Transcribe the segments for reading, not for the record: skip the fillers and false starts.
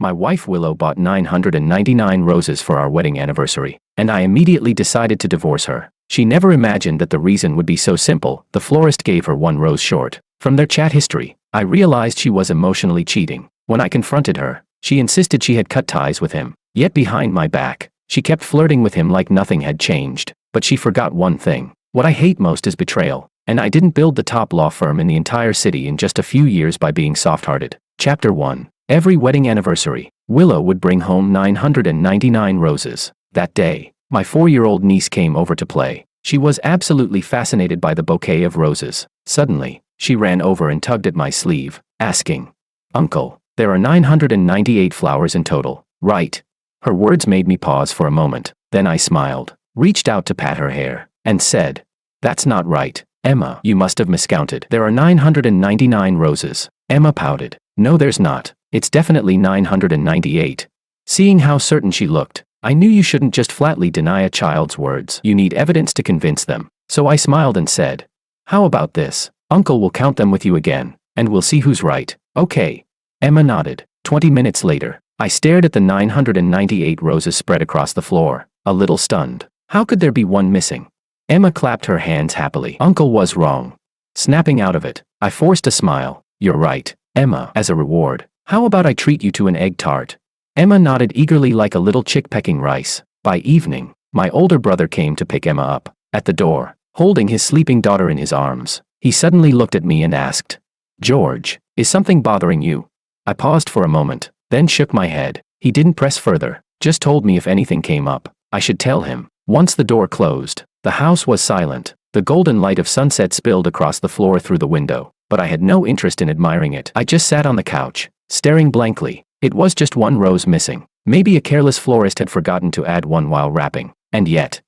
My wife Willow bought 999 roses for our wedding anniversary, and I immediately decided to divorce her. She never imagined that the reason would be so simple. The florist gave her one rose short. From their chat history, I realized she was emotionally cheating. When I confronted her, she insisted she had cut ties with him. Yet behind my back, she kept flirting with him like nothing had changed. But she forgot one thing. What I hate most is betrayal. And I didn't build the top law firm in the entire city in just a few years by being soft-hearted. Chapter 1. Every wedding anniversary, Willow would bring home 999 roses. That day, my 4-year-old niece came over to play. She was absolutely fascinated by the bouquet of roses. Suddenly, she ran over and tugged at my sleeve, asking, "Uncle, there are 998 flowers in total, right?" Her words made me pause for a moment. Then I smiled, reached out to pat her hair, and said, "That's not right, Emma. You must have miscounted. There are 999 roses." Emma pouted. "No, there's not. It's definitely 998. Seeing how certain she looked, I knew you shouldn't just flatly deny a child's words. You need evidence to convince them. So I smiled and said, "How about this? Uncle will count them with you again, and we'll see who's right." "Okay." Emma nodded. 20 minutes later, I stared at the 998 roses spread across the floor, a little stunned. How could there be one missing? Emma clapped her hands happily. "Uncle was wrong." Snapping out of it, I forced a smile. "You're right, Emma. As a reward, how about I treat you to an egg tart?" Emma nodded eagerly like a little chick pecking rice. By evening, my older brother came to pick Emma up. At the door, holding his sleeping daughter in his arms, he suddenly looked at me and asked, "George, is something bothering you?" I paused for a moment, then shook my head. He didn't press further, just told me if anything came up, I should tell him. Once the door closed, the house was silent. The golden light of sunset spilled across the floor through the window, but I had no interest in admiring it. I just sat on the couch, staring blankly. It was just one rose missing. Maybe a careless florist had forgotten to add one while wrapping. And yet,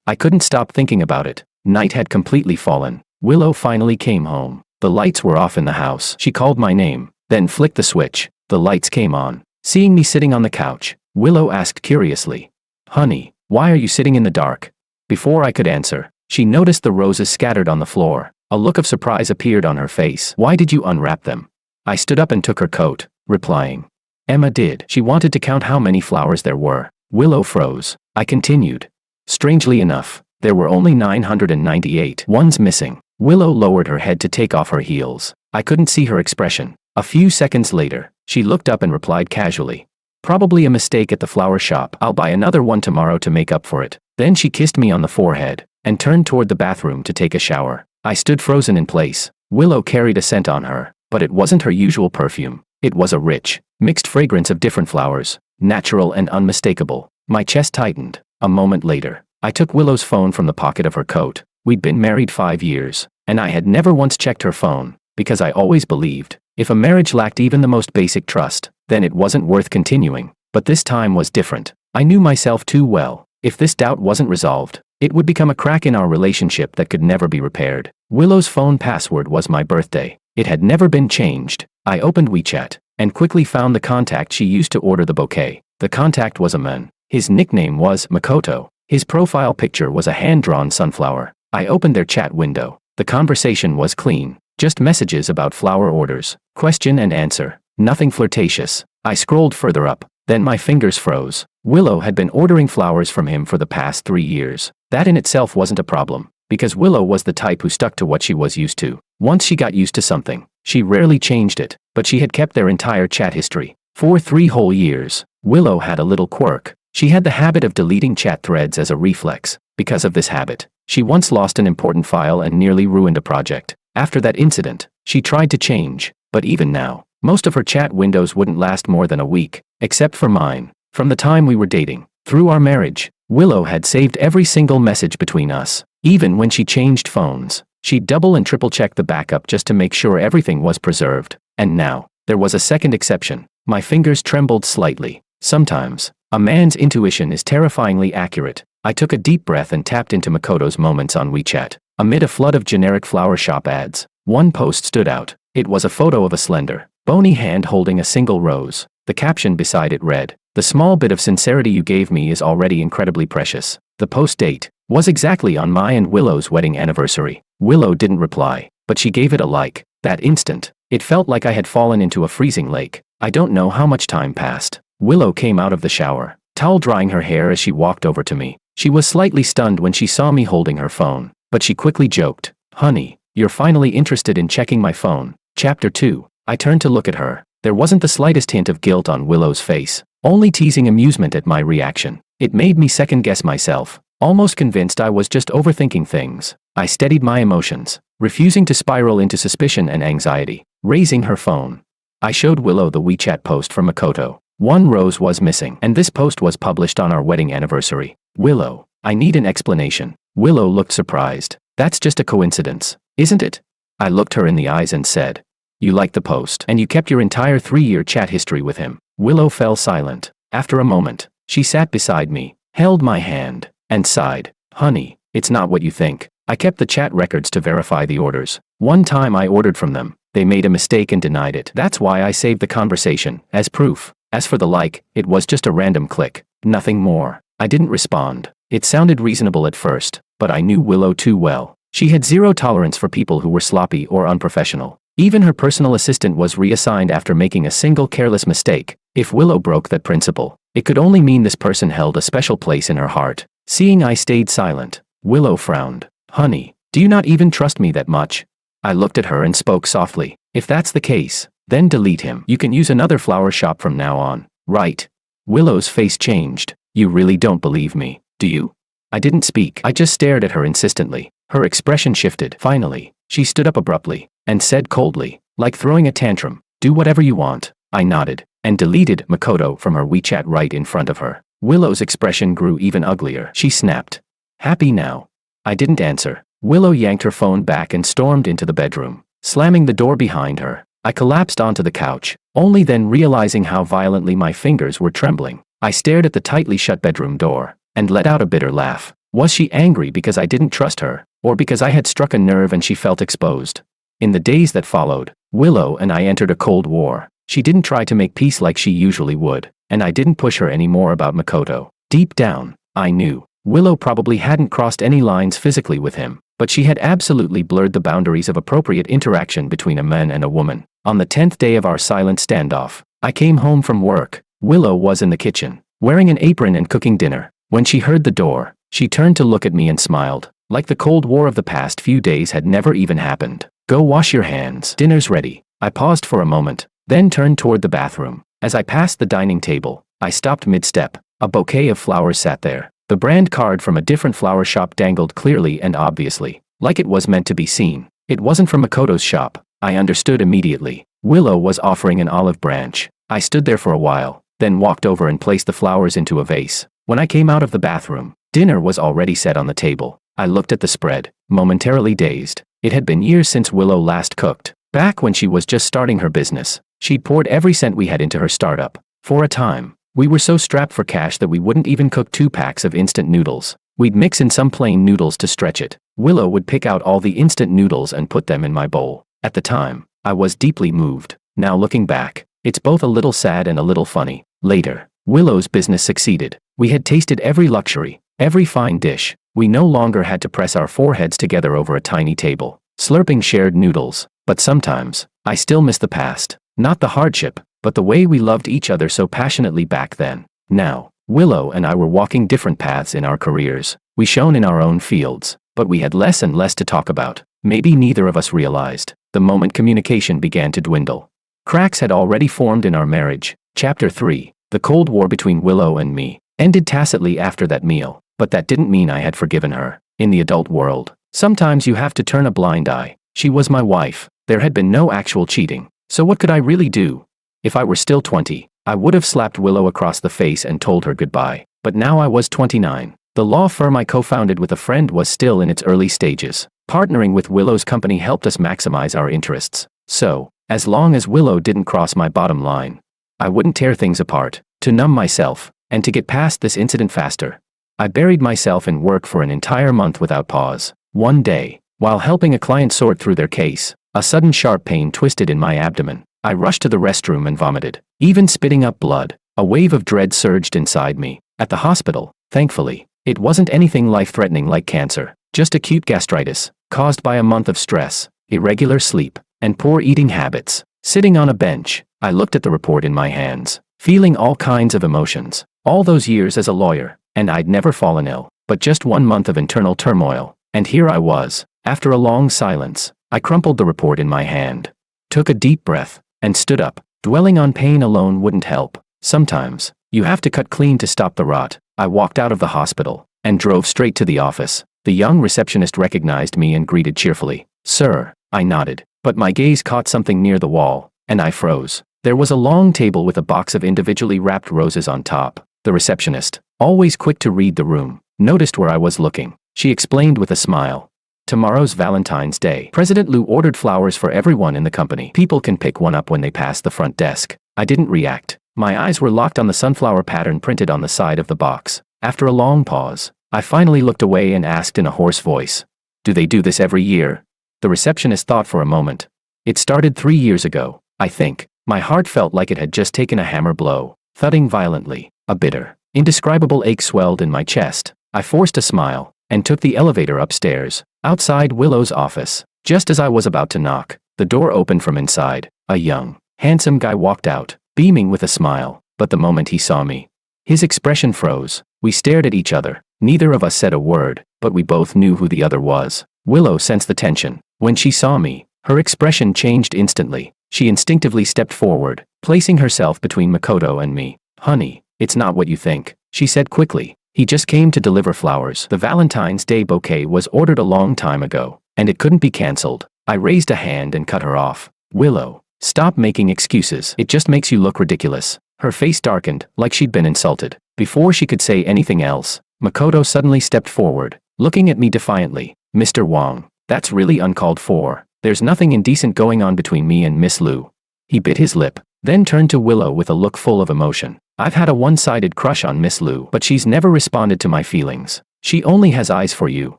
I couldn't stop thinking about it. Night had completely fallen. Willow finally came home. The lights were off in the house. She called my name, then flicked the switch. The lights came on. Seeing me sitting on the couch, Willow asked curiously, "Honey, why are you sitting in the dark?" Before I could answer, she noticed the roses scattered on the floor. A look of surprise appeared on her face. "Why did you unwrap them?" I stood up and took her coat, replying, "Emma did. She wanted to count how many flowers there were." Willow froze. I continued, "Strangely enough, there were only 998. One's missing." Willow lowered her head to take off her heels. I couldn't see her expression. A few seconds later, she looked up and replied casually, "Probably a mistake at the flower shop. I'll buy another one tomorrow to make up for it." Then she kissed me on the forehead and turned toward the bathroom to take a shower. I stood frozen in place. Willow carried a scent on her, but it wasn't her usual perfume. It was a rich, mixed fragrance of different flowers, natural and unmistakable. My chest tightened. A moment later, I took Willow's phone from the pocket of her coat. We'd been married 5 years, and I had never once checked her phone, because I always believed, if a marriage lacked even the most basic trust, then it wasn't worth continuing. But this time was different. I knew myself too well. If this doubt wasn't resolved, it would become a crack in our relationship that could never be repaired. Willow's phone password was my birthday. It had never been changed. I opened WeChat, and quickly found the contact she used to order the bouquet. The contact was a man. His nickname was Makoto. His profile picture was a hand-drawn sunflower. I opened their chat window. The conversation was clean. Just messages about flower orders, question and answer. Nothing flirtatious. I scrolled further up. Then my fingers froze. Willow had been ordering flowers from him for the past 3 years. That in itself wasn't a problem, because Willow was the type who stuck to what she was used to. Once she got used to something, she rarely changed it, but she had kept their entire chat history. For 3 whole years, Willow had a little quirk. She had the habit of deleting chat threads as a reflex. Because of this habit, she once lost an important file and nearly ruined a project. After that incident, she tried to change, but even now, most of her chat windows wouldn't last more than a week, except for mine. From the time we were dating, through our marriage, Willow had saved every single message between us. Even when she changed phones, she'd double and triple check the backup just to make sure everything was preserved. And now, there was a second exception. My fingers trembled slightly. Sometimes, a man's intuition is terrifyingly accurate. I took a deep breath and tapped into Makoto's moments on WeChat. Amid a flood of generic flower shop ads, one post stood out. It was a photo of a slender, bony hand holding a single rose. The caption beside it read, "The small bit of sincerity you gave me is already incredibly precious." The post date was exactly on my and Willow's wedding anniversary. Willow didn't reply, but she gave it a like. That instant, It felt like I had fallen into a freezing lake. I don't know how much time passed. Willow came out of the shower, towel drying her hair as she walked over to me. She was slightly stunned when she saw me holding her phone, but she quickly joked, "Honey, you're finally interested in checking my phone." Chapter 2. I turned to look at her. There wasn't the slightest hint of guilt on Willow's face, only teasing amusement at my reaction. It made me second-guess myself, almost convinced I was just overthinking things. I steadied my emotions, refusing to spiral into suspicion and anxiety. Raising her phone, I showed Willow the WeChat post from Makoto. One rose was missing, and this post was published on our wedding anniversary. "Willow, I need an explanation." Willow looked surprised. "That's just a coincidence, isn't it?" I looked her in the eyes and said, "You liked the post, and you kept your entire 3-year chat history with him." Willow fell silent. After a moment, she sat beside me, held my hand, and sighed. "Honey, it's not what you think. I kept the chat records to verify the orders. One time I ordered from them, they made a mistake and denied it. That's why I saved the conversation, as proof. As for the like, it was just a random click, nothing more." I didn't respond. It sounded reasonable at first, but I knew Willow too well. She had zero tolerance for people who were sloppy or unprofessional. Even her personal assistant was reassigned after making a single careless mistake. If Willow broke that principle, it could only mean this person held a special place in her heart. Seeing I stayed silent, Willow frowned. "Honey, do you not even trust me that much?" I looked at her and spoke softly. "If that's the case, then delete him. You can use another flower shop from now on, right?" Willow's face changed. "You really don't believe me, do you?" I didn't speak. I just stared at her insistently. Her expression shifted. Finally, she stood up abruptly and said coldly, like throwing a tantrum, "Do whatever you want." I nodded and deleted Makoto from her WeChat right in front of her. Willow's expression grew even uglier. She snapped, "Happy now?" I didn't answer. Willow yanked her phone back and stormed into the bedroom, slamming the door behind her. I collapsed onto the couch, only then realizing how violently my fingers were trembling. I stared at the tightly shut bedroom door and let out a bitter laugh. Was she angry because I didn't trust her, or because I had struck a nerve and she felt exposed? In the days that followed, Willow and I entered a cold war. She didn't try to make peace like she usually would, and I didn't push her anymore about Makoto. Deep down, I knew Willow probably hadn't crossed any lines physically with him, but she had absolutely blurred the boundaries of appropriate interaction between a man and a woman. On the 10th day of our silent standoff, I came home from work. Willow was in the kitchen, wearing an apron and cooking dinner. When she heard the door, she turned to look at me and smiled, like the Cold War of the past few days had never even happened. "Go wash your hands. Dinner's ready." I paused for a moment, then turned toward the bathroom. As I passed the dining table, I stopped mid-step. A bouquet of flowers sat there. The brand card from a different flower shop dangled clearly and obviously, like it was meant to be seen. It wasn't from Makoto's shop. I understood immediately. Willow was offering an olive branch. I stood there for a while, then walked over and placed the flowers into a vase. When I came out of the bathroom, dinner was already set on the table. I looked at the spread, momentarily dazed. It had been years since Willow last cooked. Back when she was just starting her business, she'd poured every cent we had into her startup. For a time, we were so strapped for cash that we wouldn't even cook 2 packs of instant noodles. We'd mix in some plain noodles to stretch it. Willow would pick out all the instant noodles and put them in my bowl. At the time, I was deeply moved. Now looking back, it's both a little sad and a little funny. Later, Willow's business succeeded. We had tasted every luxury, every fine dish. We no longer had to press our foreheads together over a tiny table, slurping shared noodles. But sometimes, I still miss the past. Not the hardship, but the way we loved each other so passionately back then. Now, Willow and I were walking different paths in our careers. We shone in our own fields, but we had less and less to talk about. Maybe neither of us realized. The moment communication began to dwindle, cracks had already formed in our marriage. Chapter 3. The Cold War between Willow and me ended tacitly after that meal, but that didn't mean I had forgiven her. In the adult world, sometimes you have to turn a blind eye. She was my wife. There had been no actual cheating. So what could I really do? If I were still 20, I would have slapped Willow across the face and told her goodbye. But now I was 29. The law firm I co-founded with a friend was still in its early stages. Partnering with Willow's company helped us maximize our interests. So, as long as Willow didn't cross my bottom line, I wouldn't tear things apart. To numb myself, and to get past this incident faster, I buried myself in work for an entire month without pause. One day, while helping a client sort through their case, a sudden sharp pain twisted in my abdomen. I rushed to the restroom and vomited, even spitting up blood. A wave of dread surged inside me. At the hospital, thankfully, it wasn't anything life-threatening like cancer, just acute gastritis, caused by a month of stress, irregular sleep, and poor eating habits. Sitting on a bench, I looked at the report in my hands, feeling all kinds of emotions. All those years as a lawyer, and I'd never fallen ill, but just 1 month of internal turmoil, and here I was. After a long silence, I crumpled the report in my hand, took a deep breath, and stood up. Dwelling on pain alone wouldn't help. Sometimes, you have to cut clean to stop the rot. I walked out of the hospital, and drove straight to the office. The young receptionist recognized me and greeted cheerfully. "Sir," I nodded, but my gaze caught something near the wall, and I froze. There was a long table with a box of individually wrapped roses on top. The receptionist, always quick to read the room, noticed where I was looking. She explained with a smile. "Tomorrow's Valentine's Day. President Liu ordered flowers for everyone in the company. People can pick one up when they pass the front desk." I didn't react. My eyes were locked on the sunflower pattern printed on the side of the box. After a long pause, I finally looked away and asked in a hoarse voice, "Do they do this every year?" The receptionist thought for a moment. "It started 3 years ago, I think." My heart felt like it had just taken a hammer blow, thudding violently. A bitter, indescribable ache swelled in my chest. I forced a smile, and took the elevator upstairs. Outside Willow's office, just as I was about to knock, the door opened from inside. A young, handsome guy walked out, beaming with a smile, but the moment he saw me, his expression froze. We stared at each other. Neither of us said a word, but we both knew who the other was. Willow sensed the tension. When she saw me, her expression changed instantly. She instinctively stepped forward, placing herself between Makoto and me. "Honey, it's not what you think," she said quickly. "He just came to deliver flowers. The Valentine's Day bouquet was ordered a long time ago, and it couldn't be cancelled." I raised a hand and cut her off. "Willow, stop making excuses. It just makes you look ridiculous." Her face darkened, like she'd been insulted. Before she could say anything else, Makoto suddenly stepped forward, looking at me defiantly. "Mr. Wang, that's really uncalled for. There's nothing indecent going on between me and Miss Liu." He bit his lip, then turned to Willow with a look full of emotion. "I've had a one-sided crush on Miss Liu, but she's never responded to my feelings. She only has eyes for you.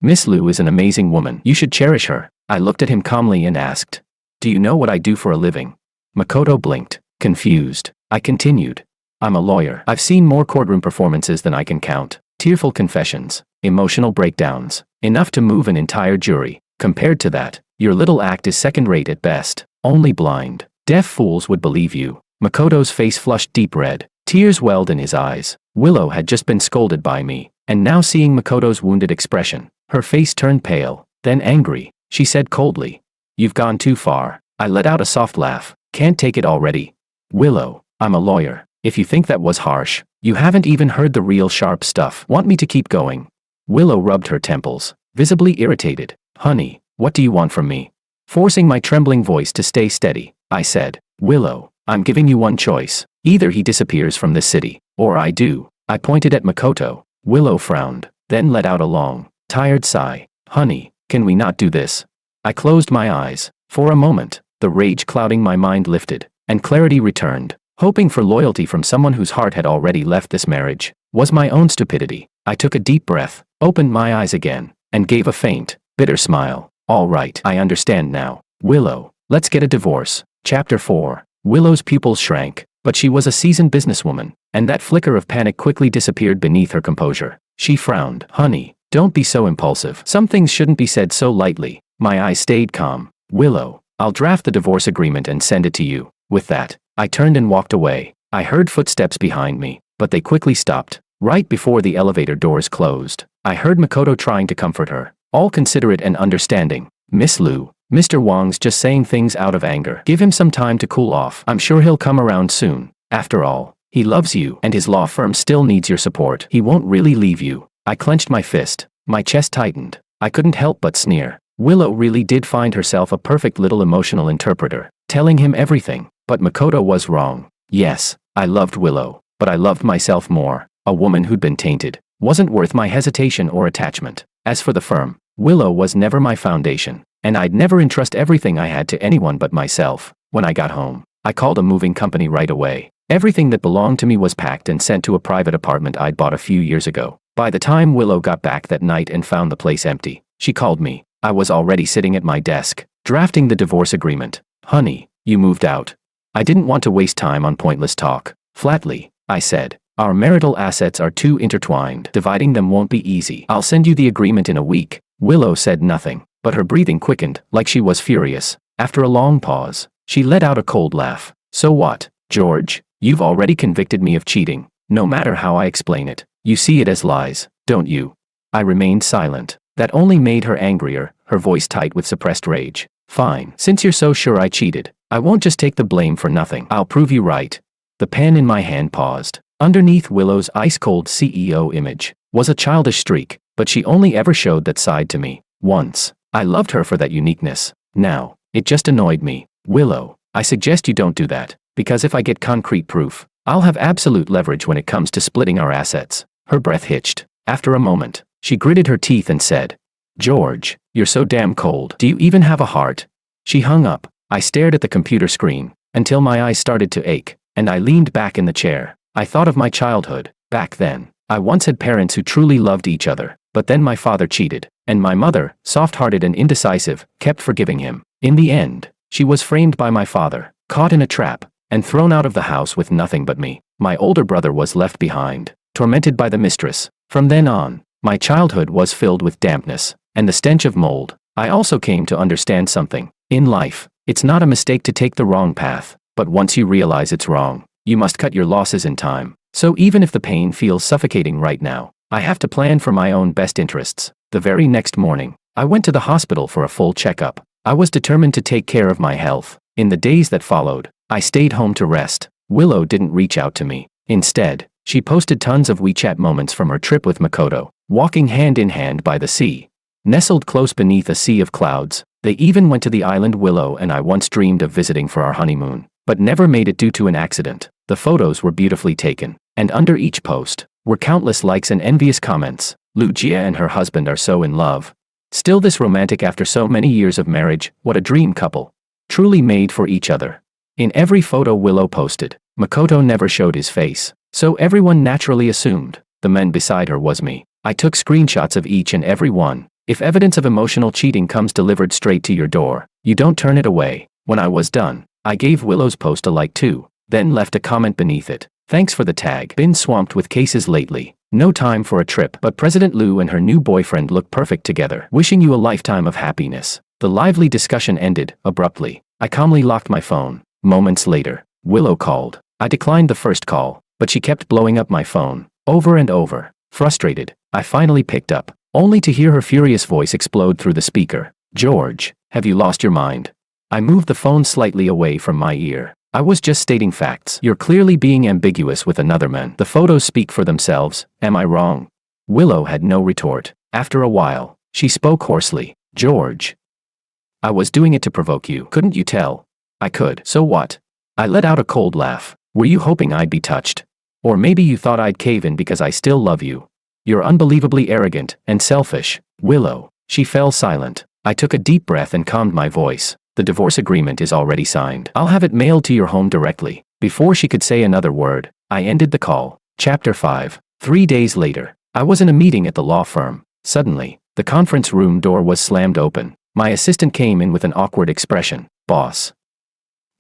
Miss Liu is an amazing woman. You should cherish her." I looked at him calmly and asked, "Do you know what I do for a living?" Makoto blinked, confused. I continued, "I'm a lawyer. I've seen more courtroom performances than I can count. Tearful confessions, emotional breakdowns, enough to move an entire jury. Compared to that, your little act is second-rate at best. Only blind, deaf fools would believe you." Makoto's face flushed deep red. Tears welled in his eyes. Willow had just been scolded by me, and now seeing Makoto's wounded expression, her face turned pale, then angry. She said coldly, "You've gone too far." I let out a soft laugh. "Can't take it already?" "Willow, I'm a lawyer. If you think that was harsh, you haven't even heard the real sharp stuff. Want me to keep going?" Willow rubbed her temples, visibly irritated. "Honey, what do you want from me?" Forcing my trembling voice to stay steady, I said, "Willow, I'm giving you one choice. Either he disappears from this city, or I do." I pointed at Makoto. Willow frowned, then let out a long, tired sigh. "Honey, can we not do this?" I closed my eyes. For a moment, the rage clouding my mind lifted, and clarity returned. Hoping for loyalty from someone whose heart had already left this marriage was my own stupidity. I took a deep breath, opened my eyes again, and gave a faint, bitter smile. "All right, I understand now. Willow, let's get a divorce." Chapter 4. Willow's pupils shrank, but she was a seasoned businesswoman, and that flicker of panic quickly disappeared beneath her composure. She frowned. "Honey, don't be so impulsive. Some things shouldn't be said so lightly." My eyes stayed calm. "Willow, I'll draft the divorce agreement and send it to you." With that, I turned and walked away. I heard footsteps behind me, but they quickly stopped. Right before the elevator doors closed, I heard Makoto trying to comfort her, all considerate and understanding. "Miss Liu, Mr. Wang's just saying things out of anger. Give him some time to cool off. I'm sure he'll come around soon. After all, he loves you, and his law firm still needs your support. He won't really leave you." I clenched my fist. My chest tightened. I couldn't help but sneer. Willow really did find herself a perfect little emotional interpreter, telling him everything. But Makoto was wrong. Yes, I loved Willow, but I loved myself more. A woman who'd been tainted wasn't worth my hesitation or attachment. As for the firm, Willow was never my foundation, and I'd never entrust everything I had to anyone but myself. When I got home, I called a moving company right away. Everything that belonged to me was packed and sent to a private apartment I'd bought a few years ago. By the time Willow got back that night and found the place empty, she called me. I was already sitting at my desk, drafting the divorce agreement. "Honey, you moved out." I didn't want to waste time on pointless talk. Flatly, I said, "Our marital assets are too intertwined. Dividing them won't be easy. I'll send you the agreement in a week." Willow said nothing, but her breathing quickened, like she was furious. After a long pause, she let out a cold laugh. So what, George? You've already convicted me of cheating. No matter how I explain it, you see it as lies, don't you? I remained silent. That only made her angrier, her voice tight with suppressed rage. Fine, since you're so sure I cheated, I won't just take the blame for nothing. I'll prove you right. The pen in my hand paused. Underneath Willow's ice-cold CEO image was a childish streak, but she only ever showed that side to me once. I loved her for that uniqueness. Now, it just annoyed me. Willow, I suggest you don't do that, because if I get concrete proof, I'll have absolute leverage when it comes to splitting our assets. Her breath hitched. After a moment, she gritted her teeth and said, George, you're so damn cold. Do you even have a heart? She hung up. I stared at the computer screen until my eyes started to ache, and I leaned back in the chair. I thought of my childhood. Back then, I once had parents who truly loved each other, but then my father cheated, and my mother, soft-hearted and indecisive, kept forgiving him. In the end, she was framed by my father, caught in a trap, and thrown out of the house with nothing but me. My older brother was left behind, tormented by the mistress. From then on, my childhood was filled with dampness and the stench of mold. I also came to understand something. In life, it's not a mistake to take the wrong path, but once you realize it's wrong, you must cut your losses in time. So even if the pain feels suffocating right now, I have to plan for my own best interests. The very next morning, I went to the hospital for a full checkup. I was determined to take care of my health. In the days that followed, I stayed home to rest. Willow didn't reach out to me. Instead, she posted tons of WeChat moments from her trip with Makoto, walking hand in hand by the sea. Nestled close beneath a sea of clouds, they even went to the island Willow and I once dreamed of visiting for our honeymoon, but never made it due to an accident. The photos were beautifully taken, and under each post were countless likes and envious comments. Lucia and her husband are so in love. Still this romantic after so many years of marriage. What a dream couple. Truly made for each other. In every photo Willow posted, Makoto never showed his face, so everyone naturally assumed the man beside her was me. I took screenshots of each and every one. If evidence of emotional cheating comes delivered straight to your door, you don't turn it away. When I was done, I gave Willow's post a like too, then left a comment beneath it. Thanks for the tag. Been swamped with cases lately. No time for a trip, but President Liu and her new boyfriend look perfect together. Wishing you a lifetime of happiness. The lively discussion ended abruptly. I calmly locked my phone. Moments later, Willow called. I declined the first call, but she kept blowing up my phone, over and over. Frustrated, I finally picked up, only to hear her furious voice explode through the speaker. George, have you lost your mind? I moved the phone slightly away from my ear. I was just stating facts. You're clearly being ambiguous with another man. The photos speak for themselves, am I wrong? Willow had no retort. After a while, she spoke hoarsely. George, I was doing it to provoke you. Couldn't you tell? I could. So what? I let out a cold laugh. Were you hoping I'd be touched? Or maybe you thought I'd cave in because I still love you. You're unbelievably arrogant and selfish. Willow. She fell silent. I took a deep breath and calmed my voice. The divorce agreement is already signed. I'll have it mailed to your home directly. Before she could say another word, I ended the call. Chapter 5. 3 days later, I was in a meeting at the law firm. Suddenly, the conference room door was slammed open. My assistant came in with an awkward expression. Boss.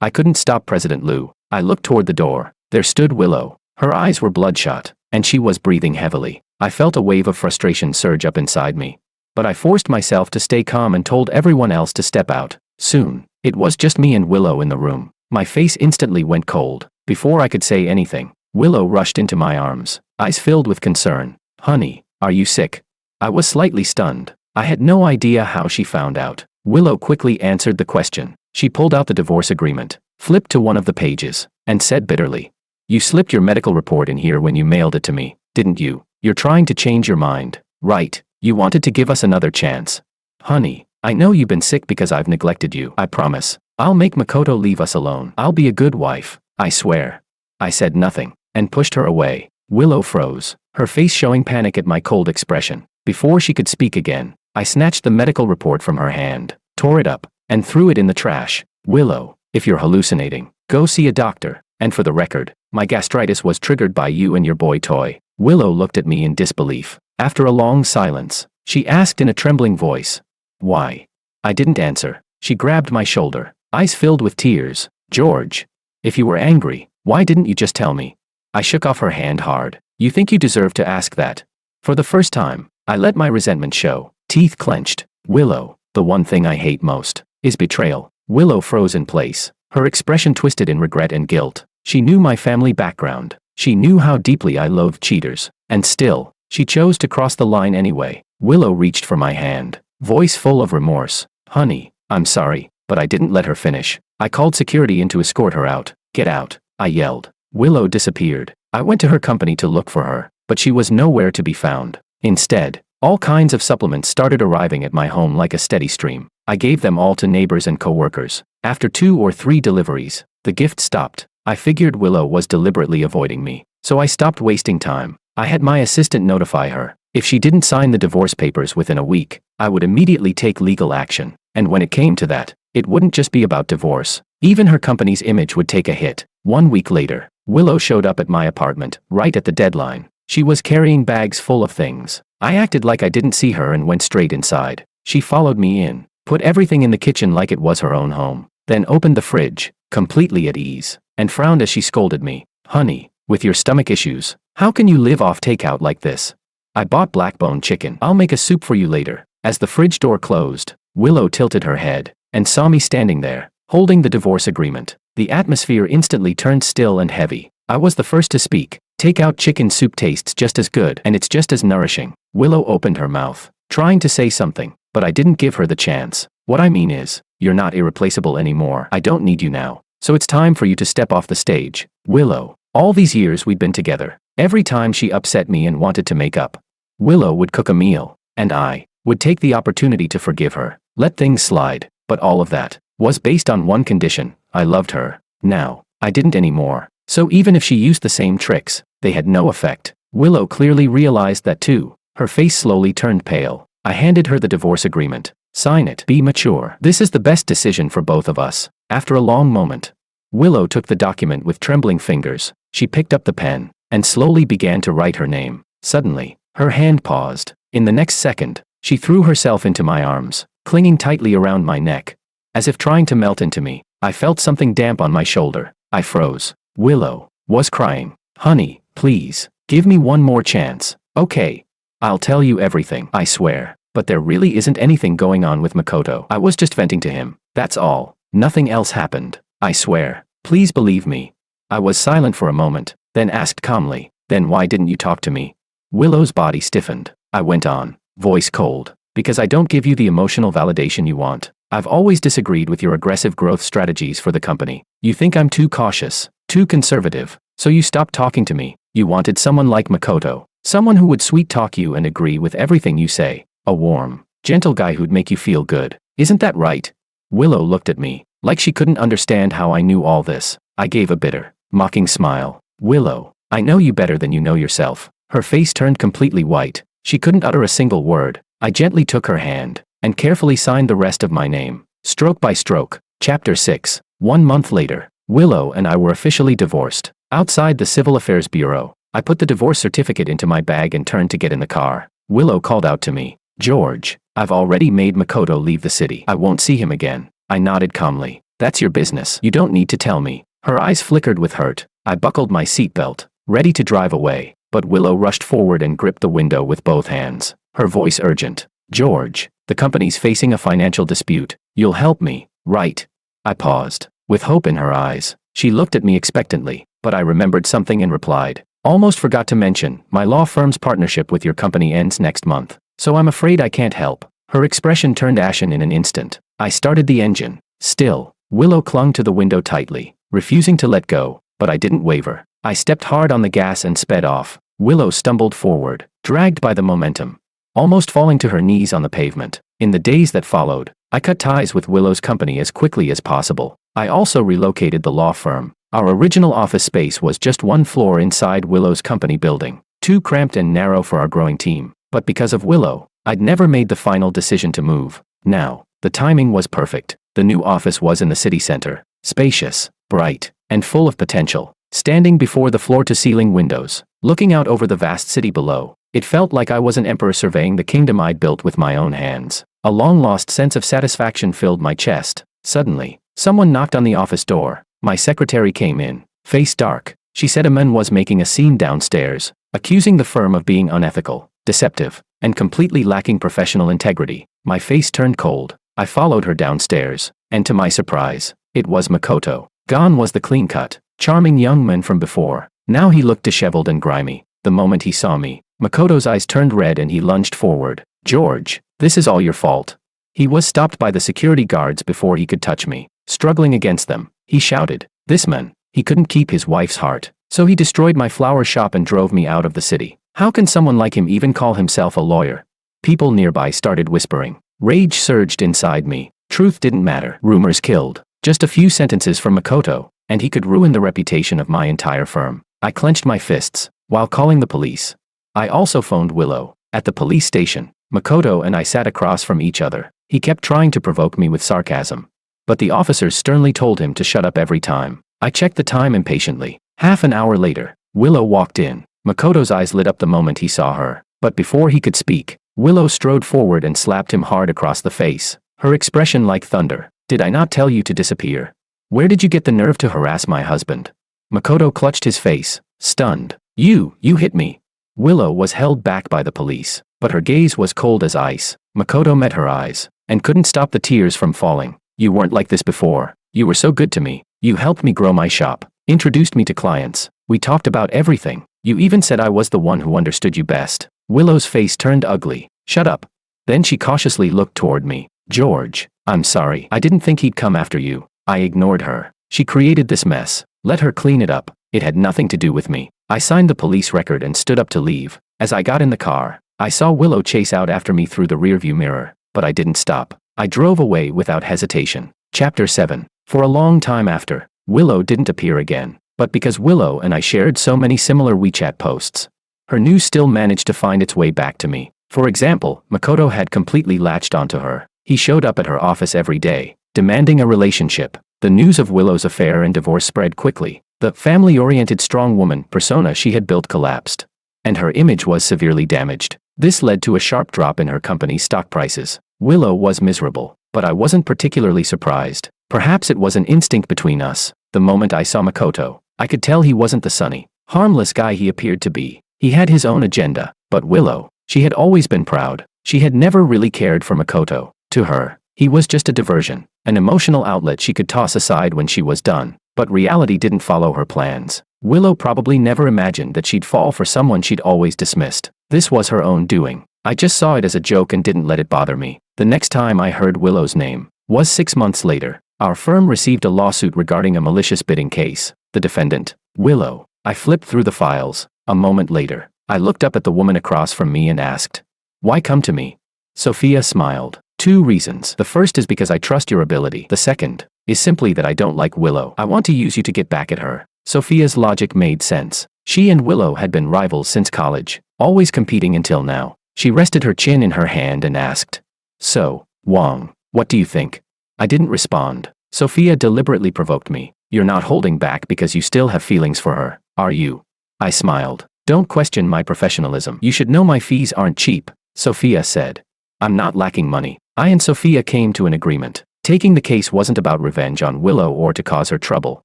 I couldn't stop President Liu. I looked toward the door. There stood Willow. Her eyes were bloodshot, and she was breathing heavily. I felt a wave of frustration surge up inside me. But I forced myself to stay calm and told everyone else to step out. Soon, it was just me and Willow in the room. My face instantly went cold. Before I could say anything, Willow rushed into my arms, eyes filled with concern. Honey, are you sick? I was slightly stunned. I had no idea how she found out. Willow quickly answered the question. She pulled out the divorce agreement, flipped to one of the pages, and said bitterly, You slipped your medical report in here when you mailed it to me, didn't you? You're trying to change your mind, right? You wanted to give us another chance. Honey, I know you've been sick because I've neglected you. I promise. I'll make Makoto leave us alone. I'll be a good wife. I swear. I said nothing, and pushed her away. Willow froze, her face showing panic at my cold expression. Before she could speak again, I snatched the medical report from her hand, tore it up, and threw it in the trash. Willow, if you're hallucinating, go see a doctor. And for the record, my gastritis was triggered by you and your boy toy. Willow looked at me in disbelief. After a long silence, she asked in a trembling voice, Why? I didn't answer. She grabbed my shoulder, eyes filled with tears. George, if you were angry, why didn't you just tell me? I shook off her hand hard. You think you deserve to ask that? For the first time, I let my resentment show, teeth clenched. Willow, the one thing I hate most is betrayal. Willow froze in place, her expression twisted in regret and guilt. She knew my family background. She knew how deeply I loathed cheaters. And still, she chose to cross the line anyway. Willow reached for my hand, voice full of remorse. "Honey, I'm sorry, but I didn't let her finish. I called security in to escort her out." "Get out," I yelled. Willow disappeared. I went to her company to look for her, but she was nowhere to be found. Instead, all kinds of supplements started arriving at my home like a steady stream. I gave them all to neighbors and coworkers. After 2 or 3 deliveries, the gift stopped. I figured Willow was deliberately avoiding me, so I stopped wasting time. I had my assistant notify her. If she didn't sign the divorce papers within a week, I would immediately take legal action. And when it came to that, it wouldn't just be about divorce. Even her company's image would take a hit. 1 week later, Willow showed up at my apartment, right at the deadline. She was carrying bags full of things. I acted like I didn't see her and went straight inside. She followed me in, put everything in the kitchen like it was her own home, then opened the fridge, completely at ease, and frowned as she scolded me. "Honey, with your stomach issues, how can you live off takeout like this? I bought blackbone chicken. I'll make a soup for you later." As the fridge door closed, Willow tilted her head and saw me standing there, holding the divorce agreement. The atmosphere instantly turned still and heavy. I was the first to speak. "Takeout chicken soup tastes just as good and it's just as nourishing." Willow opened her mouth, trying to say something, but I didn't give her the chance. "What I mean is, you're not irreplaceable anymore. I don't need you now. So it's time for you to step off the stage." Willow. All these years we'd been together. Every time she upset me and wanted to make up, Willow would cook a meal, and I would take the opportunity to forgive her, let things slide. But all of that was based on one condition: I loved her. Now, I didn't anymore. So even if she used the same tricks, they had no effect. Willow clearly realized that too. Her face slowly turned pale. I handed her the divorce agreement. "Sign it. Be mature. This is the best decision for both of us." After a long moment, Willow took the document with trembling fingers. She picked up the pen and slowly began to write her name. Suddenly, her hand paused. In the next second, she threw herself into my arms, clinging tightly around my neck, as if trying to melt into me. I felt something damp on my shoulder. I froze. Willow was crying. "Honey, please, give me one more chance." "Okay. I'll tell you everything, I swear. But there really isn't anything going on with Makoto. I was just venting to him. That's all. Nothing else happened. I swear. Please believe me." I was silent for a moment, then asked calmly, "Then why didn't you talk to me?" Willow's body stiffened. I went on, voice cold. "Because I don't give you the emotional validation you want. I've always disagreed with your aggressive growth strategies for the company. You think I'm too cautious, too conservative, so you stopped talking to me. You wanted someone like Makoto, someone who would sweet-talk you and agree with everything you say. A warm, gentle guy who'd make you feel good. Isn't that right?" Willow looked at me, like she couldn't understand how I knew all this. I gave a bitter, mocking smile. "Willow, I know you better than you know yourself." Her face turned completely white. She couldn't utter a single word. I gently took her hand and carefully signed the rest of my name, stroke by stroke. Chapter 6. 1 month later, Willow and I were officially divorced. Outside the Civil Affairs Bureau, I put the divorce certificate into my bag and turned to get in the car. Willow called out to me, "George, I've already made Makoto leave the city. I won't see him again." I nodded calmly. "That's your business. You don't need to tell me." Her eyes flickered with hurt. I buckled my seatbelt, ready to drive away, but Willow rushed forward and gripped the window with both hands, her voice urgent. "George, the company's facing a financial dispute. You'll help me, right?" I paused, with hope in her eyes. She looked at me expectantly, but I remembered something and replied, "Almost forgot to mention, my law firm's partnership with your company ends next month, so I'm afraid I can't help." Her expression turned ashen in an instant. I started the engine. Still, Willow clung to the window tightly, refusing to let go, but I didn't waver. I stepped hard on the gas and sped off. Willow stumbled forward, dragged by the momentum, almost falling to her knees on the pavement. In the days that followed, I cut ties with Willow's company as quickly as possible. I also relocated the law firm. Our original office space was just 1 floor inside Willow's company building, too cramped and narrow for our growing team. But because of Willow, I'd never made the final decision to move. Now, the timing was perfect. The new office was in the city center, spacious, bright, and full of potential. Standing before the floor-to-ceiling windows, looking out over the vast city below, it felt like I was an emperor surveying the kingdom I'd built with my own hands. A long-lost sense of satisfaction filled my chest. Suddenly, someone knocked on the office door. My secretary came in, face dark. She said a man was making a scene downstairs, accusing the firm of being unethical, deceptive, and completely lacking professional integrity. My face turned cold. I followed her downstairs, and to my surprise, it was Makoto. Gone was the clean-cut, charming young man from before. Now he looked disheveled and grimy. The moment he saw me, Makoto's eyes turned red and he lunged forward. "George, this is all your fault." He was stopped by the security guards before he could touch me. Struggling against them, he shouted, "This man, he couldn't keep his wife's heart, so he destroyed my flower shop and drove me out of the city. How can someone like him even call himself a lawyer?" People nearby started whispering. Rage surged inside me. Truth didn't matter. Rumors killed. Just a few sentences from Makoto, and he could ruin the reputation of my entire firm. I clenched my fists while calling the police. I also phoned Willow. At the police station, Makoto and I sat across from each other. He kept trying to provoke me with sarcasm, but the officers sternly told him to shut up every time. I checked the time impatiently. Half an hour later, Willow walked in. Makoto's eyes lit up the moment he saw her, but before he could speak, Willow strode forward and slapped him hard across the face, her expression like thunder. "Did I not tell you to disappear? Where did you get the nerve to harass my husband?" Makoto clutched his face, stunned. You hit me." Willow was held back by the police, but her gaze was cold as ice. Makoto met her eyes, and couldn't stop the tears from falling. "You weren't like this before. You were so good to me. You helped me grow my shop, introduced me to clients. We talked about everything. You even said I was the one who understood you best." Willow's face turned ugly. "Shut up." Then she cautiously looked toward me. "George, I'm sorry. I didn't think he'd come after you." I ignored her. She created this mess. Let her clean it up. It had nothing to do with me. I signed the police record and stood up to leave. As I got in the car, I saw Willow chase out after me through the rearview mirror, but I didn't stop. I drove away without hesitation. Chapter 7. For a long time after, Willow didn't appear again, but because Willow and I shared so many similar WeChat posts, her news still managed to find its way back to me. For example, Makoto had completely latched onto her. He showed up at her office every day, demanding a relationship. The news of Willow's affair and divorce spread quickly. The family-oriented strong woman persona she had built collapsed, and her image was severely damaged. This led to a sharp drop in her company's stock prices. Willow was miserable, but I wasn't particularly surprised. Perhaps it was an instinct between us. The moment I saw Makoto, I could tell he wasn't the sunny, harmless guy he appeared to be. He had his own agenda. But Willow, she had always been proud. She had never really cared for Makoto. To her, he was just a diversion, an emotional outlet she could toss aside when she was done. But reality didn't follow her plans. Willow probably never imagined that she'd fall for someone she'd always dismissed. This was her own doing. I just saw it as a joke and didn't let it bother me. The next time I heard Willow's name was 6 months later. Our firm received a lawsuit regarding a malicious bidding case. The defendant, Willow. I flipped through the files. A moment later, I looked up at the woman across from me and asked, "Why come to me?" Sophia smiled. "2 reasons. The first is because I trust your ability. The second is simply that I don't like Willow. I want to use you to get back at her." Sophia's logic made sense. She and Willow had been rivals since college, always competing until now. She rested her chin in her hand and asked, "So, Wong, what do you think?" I didn't respond. Sophia deliberately provoked me. "You're not holding back because you still have feelings for her, are you?" I smiled. "Don't question my professionalism. You should know my fees aren't cheap," Sophia said. "I'm not lacking money." I and Sophia came to an agreement. Taking the case wasn't about revenge on Willow or to cause her trouble.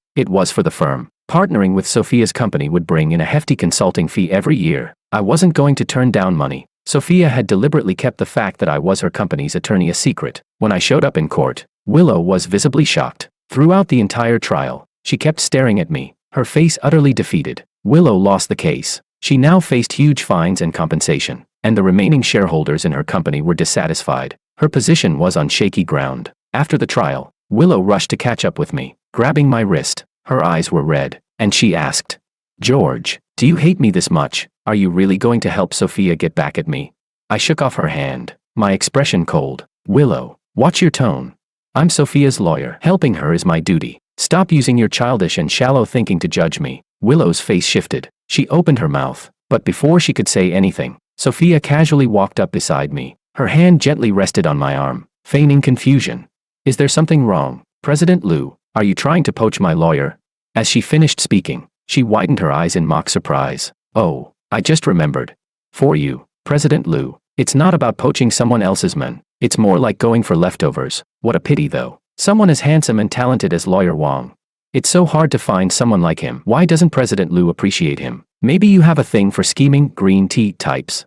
It was for the firm. Partnering with Sophia's company would bring in a hefty consulting fee every year. I wasn't going to turn down money. Sophia had deliberately kept the fact that I was her company's attorney a secret. When I showed up in court, Willow was visibly shocked. Throughout the entire trial, she kept staring at me, her face utterly defeated. Willow lost the case. She now faced huge fines and compensation, and the remaining shareholders in her company were dissatisfied. Her position was on shaky ground. After the trial, Willow rushed to catch up with me, grabbing my wrist. Her eyes were red, and she asked, "George, do you hate me this much? Are you really going to help Sophia get back at me?" I shook off her hand, my expression cold. "Willow, watch your tone. I'm Sophia's lawyer. Helping her is my duty. Stop using your childish and shallow thinking to judge me." Willow's face shifted. She opened her mouth, but before she could say anything, Sophia casually walked up beside me. Her hand gently rested on my arm, feigning confusion. "Is there something wrong, President Liu? Are you trying to poach my lawyer?" As she finished speaking, she widened her eyes in mock surprise. "Oh, I just remembered. For you, President Liu, it's not about poaching someone else's men. It's more like going for leftovers. What a pity though. Someone as handsome and talented as Lawyer Wong. It's so hard to find someone like him. Why doesn't President Liu appreciate him? Maybe you have a thing for scheming, green tea types."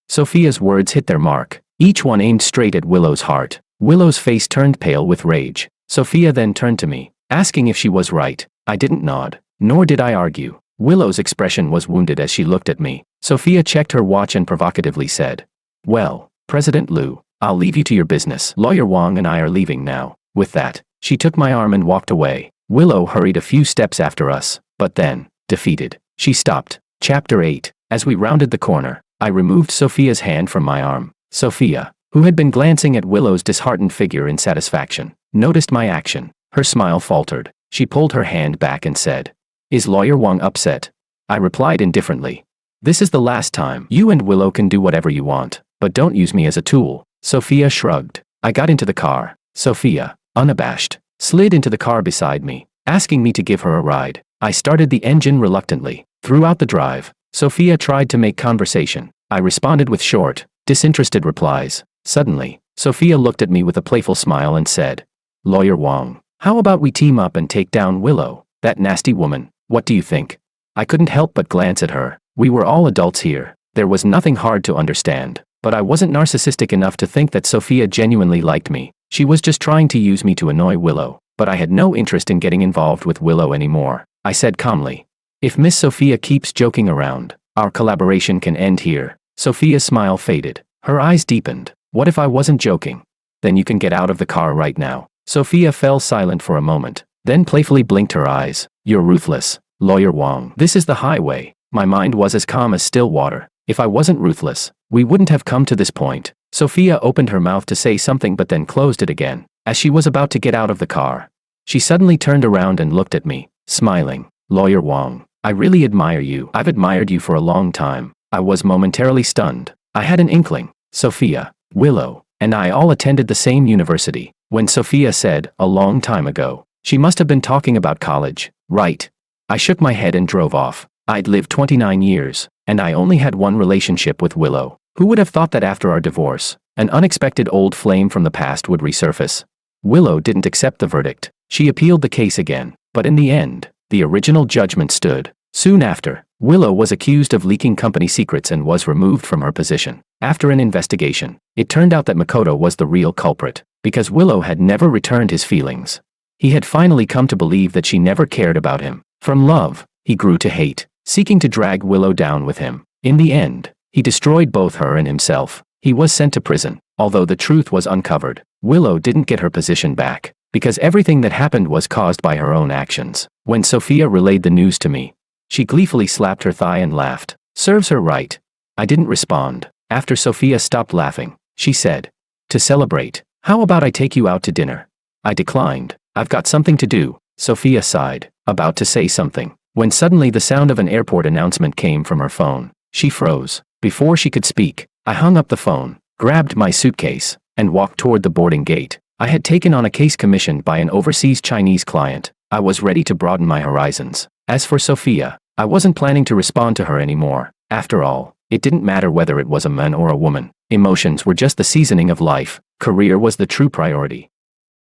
Sophia's words hit their mark, each one aimed straight at Willow's heart. Willow's face turned pale with rage. Sophia then turned to me, asking if she was right. I didn't nod, nor did I argue. Willow's expression was wounded as she looked at me. Sophia checked her watch and provocatively said, "Well, President Liu, I'll leave you to your business. Lawyer Wang and I are leaving now." With that, she took my arm and walked away. Willow hurried a few steps after us, but then, defeated, she stopped. Chapter 8. As we rounded the corner, I removed Sophia's hand from my arm. Sophia, who had been glancing at Willow's disheartened figure in satisfaction, noticed my action. Her smile faltered. She pulled her hand back and said, "Is Lawyer Wang upset?" I replied indifferently, "This is the last time. You and Willow can do whatever you want, but don't use me as a tool." Sophia shrugged. I got into the car. Sophia, unabashed, slid into the car beside me, asking me to give her a ride. I started the engine reluctantly. Throughout the drive, Sophia tried to make conversation. I responded with short, disinterested replies. Suddenly, Sophia looked at me with a playful smile and said, "Lawyer Wang, how about we team up and take down Willow, that nasty woman? What do you think?" I couldn't help but glance at her. We were all adults here. There was nothing hard to understand, but I wasn't narcissistic enough to think that Sophia genuinely liked me. She was just trying to use me to annoy Willow, but I had no interest in getting involved with Willow anymore. I said calmly, "If Miss Sophia keeps joking around, our collaboration can end here." Sophia's smile faded. Her eyes deepened. "What if I wasn't joking?" "Then you can get out of the car right now." Sophia fell silent for a moment, then playfully blinked her eyes. "You're ruthless, Lawyer Wang." This is the highway. My mind was as calm as still water. If I wasn't ruthless, we wouldn't have come to this point. Sophia opened her mouth to say something but then closed it again. As she was about to get out of the car, she suddenly turned around and looked at me, smiling. "Lawyer Wang, I really admire you. I've admired you for a long time." I was momentarily stunned. I had an inkling. Sophia, Willow, and I all attended the same university. When Sophia said, "a long time ago," she must have been talking about college, right? I shook my head and drove off. I'd lived 29 years, and I only had one relationship with Willow. Who would have thought that after our divorce, an unexpected old flame from the past would resurface? Willow didn't accept the verdict. She appealed the case again, but in the end, the original judgment stood. Soon after, Willow was accused of leaking company secrets and was removed from her position. After an investigation, it turned out that Makoto was the real culprit, because Willow had never returned his feelings. He had finally come to believe that she never cared about him. From love, he grew to hate, seeking to drag Willow down with him. In the end, he destroyed both her and himself. He was sent to prison. Although the truth was uncovered, Willow didn't get her position back, because everything that happened was caused by her own actions. When Sophia relayed the news to me, she gleefully slapped her thigh and laughed. "Serves her right." I didn't respond. After Sophia stopped laughing, she said, "To celebrate, how about I take you out to dinner?" I declined. "I've got something to do." Sophia sighed, about to say something, when suddenly the sound of an airport announcement came from her phone. She froze. Before she could speak, I hung up the phone, grabbed my suitcase, and walked toward the boarding gate. I had taken on a case commissioned by an overseas Chinese client. I was ready to broaden my horizons. As for Sophia, I wasn't planning to respond to her anymore. After all, it didn't matter whether it was a man or a woman. Emotions were just the seasoning of life. Career was the true priority.